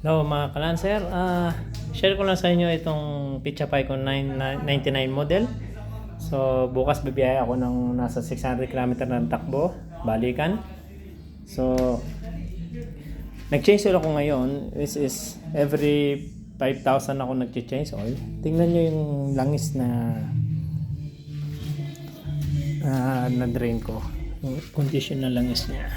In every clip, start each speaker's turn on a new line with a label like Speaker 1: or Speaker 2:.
Speaker 1: Hello mga kalanser, share ko lang sa inyo itong Pitcha Picon 999 model. So bukas bibiyaya ako ng nasa 600 km ng takbo, balikan. So nag-change oil ako ngayon, which is every 5,000 ako nag-change oil. Tingnan nyo yung langis na na-drain ko, yung condition na langis niya.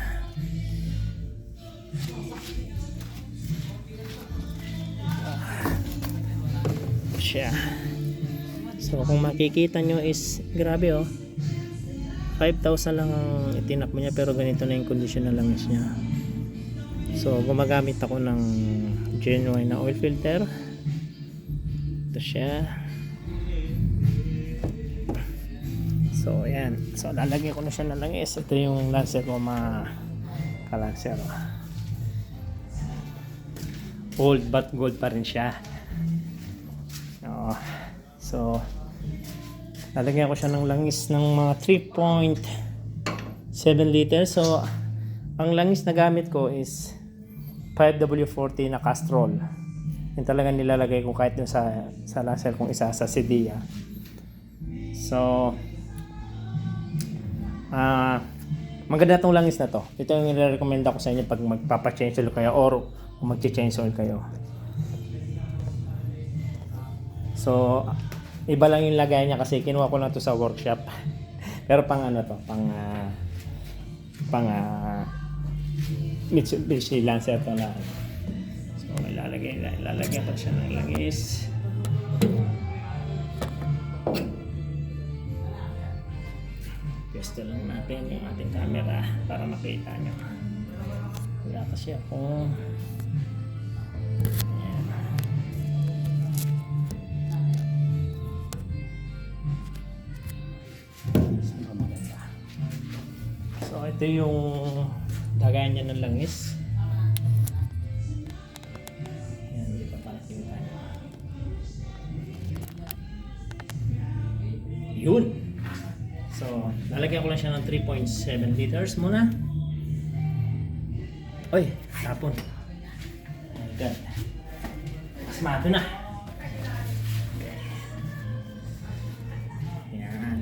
Speaker 1: Siya. So kung makikita nyo is grabe 5,000 lang ang itinakbo niya, pero ganito na yung condition na langis niya. So gumagamit ako ng genuine na oil filter. Ito siya. So ayan, so lalagyan ko na siya ng langis. Ito yung Lancer ko mga kalanser. Old but gold pa rin siya. So lalagyan ko siya ng langis ng mga 3.7 liters. So ang langis na gamit ko is 5W40 na Castrol. Yung talagang nilalagay ko kahit dun sa Lancer kong isa sa Cedia. So maganda tong langis na to. Ito yung nire-recommend ko sa inyo pag magpapa-change oil kayo or mag-change oil kayo. So iba lang yung lagay niya kasi kinuha ko lang to sa workshop. Pero pang ano to, pang Mitsubishi Lancer to na. So ilalagay ko siya ng langis. Pwesto lang natin yung ating camera para makita nyo. Wala kasi ako. So ito yung lagayan niya ng langis. Ayan, hindi pa pala kita nyo. Yun. So lalagyan ko lang siya ng 3.7 liters muna. Oy, tapon. Oh my god. Asmado na. Ayan.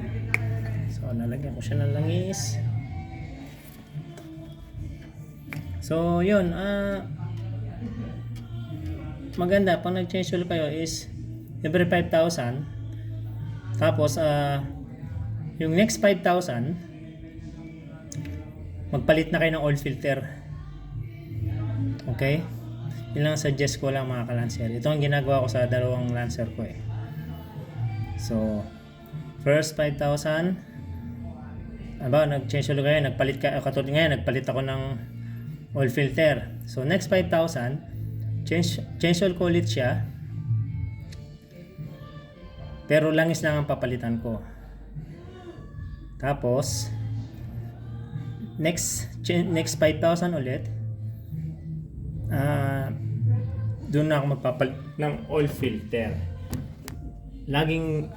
Speaker 1: So lalagyan ko siya ng langis. So yun, maganda pag nag-change oil kayo is every 5,000. Tapos yung next 5,000 magpalit na kayo ng oil filter. Okay? Yun lang suggest ko lang mga kalanser. Ito ang ginagawa ko sa dalawang Lancer ko So first 5,000 nag-change oil kayo, nagpalit ka, katulad ngayon nagpalit ako ng oil filter. So next 5,000 change oil ko ulit siya, pero langis lang ang papalitan ko. Tapos next 5,000 ulit, doon na ako magpapalit ng oil filter. Laging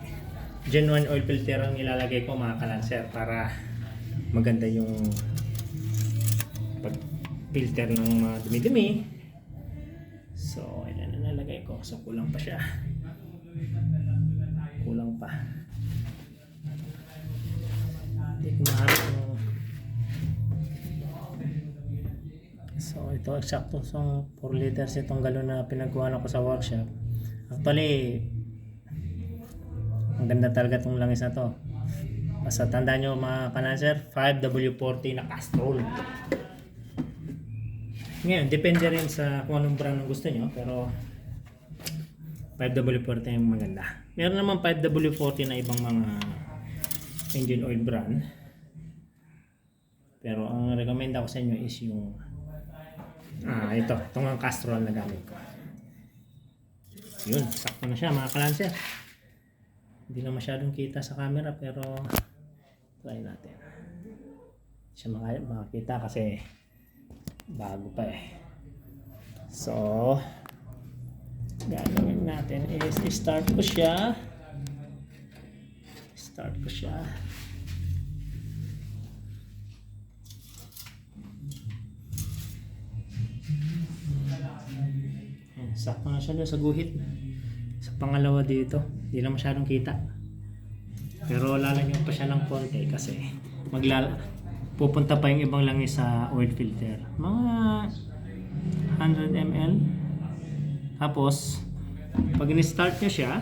Speaker 1: genuine oil filter ang ilalagay ko mga kalanser para maganda yung filter ng mga dumi-dumi. So ilan na nalagay ko, so kulang pa siya, kulang pa, hindi ko maharap yung... So ito eksakto so 4 liters itong galon na pinagkuhan ko sa workshop. Actually ang ganda talaga itong langis na to. Basta tandaan nyo mga kalanser, 5W40 na Castrol. Ngayon, depende rin sa kung anong brand ang gusto nyo, pero 5W40 yung maganda. Meron naman 5W40 na ibang mga engine oil brand, pero ang recommend ako sa inyo is yung itong ang Castrol na gamit ko. Yun, sakto na siya mga kalanser. Hindi na masyadong kita sa camera, pero try natin. Hindi siya makakita kasi bago pa So gagawin natin is start ko siya. Sakto na siya doon sa guhit. Sa pangalawa dito, hindi na masyadong kita. Pero lalagyan pa siya ng konti kasi pupunta pa yung ibang langis sa oil filter. Mga 100 ml. Tapos, pag in-start nyo siya,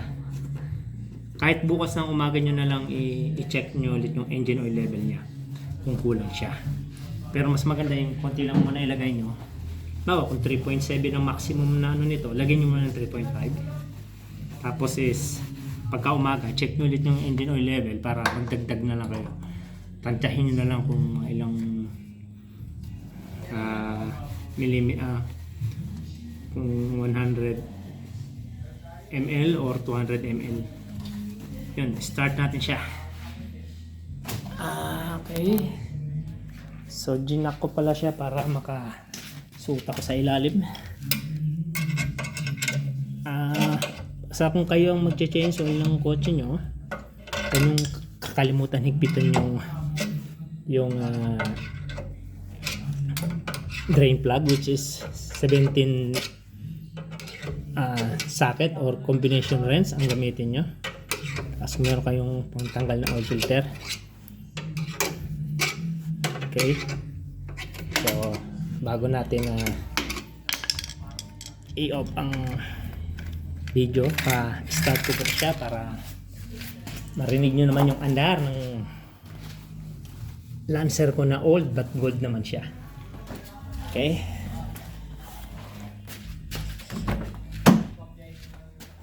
Speaker 1: kahit bukas ng umaga nyo na lang i-check nyo ulit yung engine oil level niya kung kulang siya. Pero mas maganda yung konti lang muna ilagay nyo. Bawa kung 3.7 ang maximum na ano nito, lagyan nyo muna ng 3.5. Tapos is pagka umaga, check nyo ulit yung engine oil level para magdagdag na lang kayo. Tansyahin nyo na lang kung ilang kung 100 ml or 200 ml. Yun, start natin siya. Okay. So, ginak ko pala siya para makasuta ko sa ilalim. Sa kung kayo ang mag-change oil ng kotse nyo, huwag yung kakalimutan higpitan yung drain plug, which is 17 socket or combination wrench ang gamitin nyo. Tapos meron kayong pangtanggal ng oil filter. Okay. So, bago natin i-off ang video, start ko po siya para marinig nyo naman yung andar ng Lancer ko na old but gold naman siya. Okay.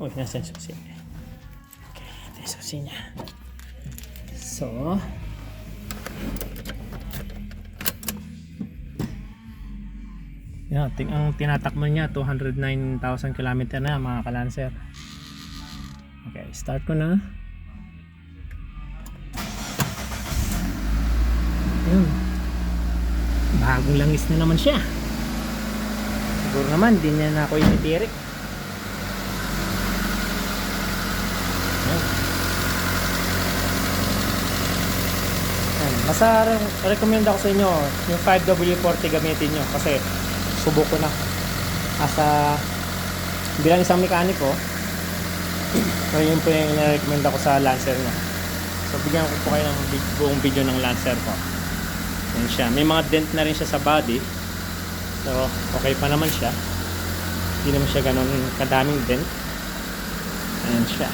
Speaker 1: Oh, nasa yung susi. Okay, ito yung susi niya. So, yan, ang tinatakman niya 209,000 km na mga ka-Lancer. Okay, start ko na. Ayun. Bagong langis na naman siya. Siguro naman din niya na ako ititirik. Mas recommend ako sa inyo yung 5W40 gamitin nyo kasi subok ko na bilang isang mekaniko. So yun po yung recommend ako sa Lancer nya. So bigyan ko po kayo ng buong video ng Lancer ko. Yan siya, may mga dent na rin siya sa body, so okay pa naman siya, hindi naman siya ganun kadaming dent. Ayan siya.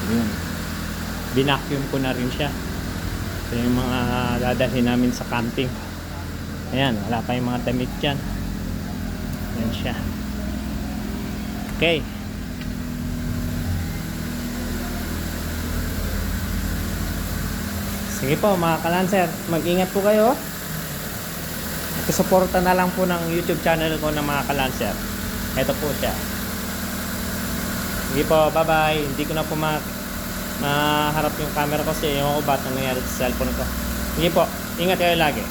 Speaker 1: Yun. Binacuum ko na rin siya. So yung mga dadalhin namin sa camping, ayan, wala pa yung mga damit dyan. Ayan siya. Okay. Sige po mga ka-Lancer, mag-ingat po kayo. Suporta na lang po ng YouTube channel ko ng mga ka-Lancer. Ito po siya. Sige po, bye bye. Hindi ko na po maharap yung camera kasi ewan ko ba't nangyayari sa cellphone ko. Sige po, ingat kayo lagi.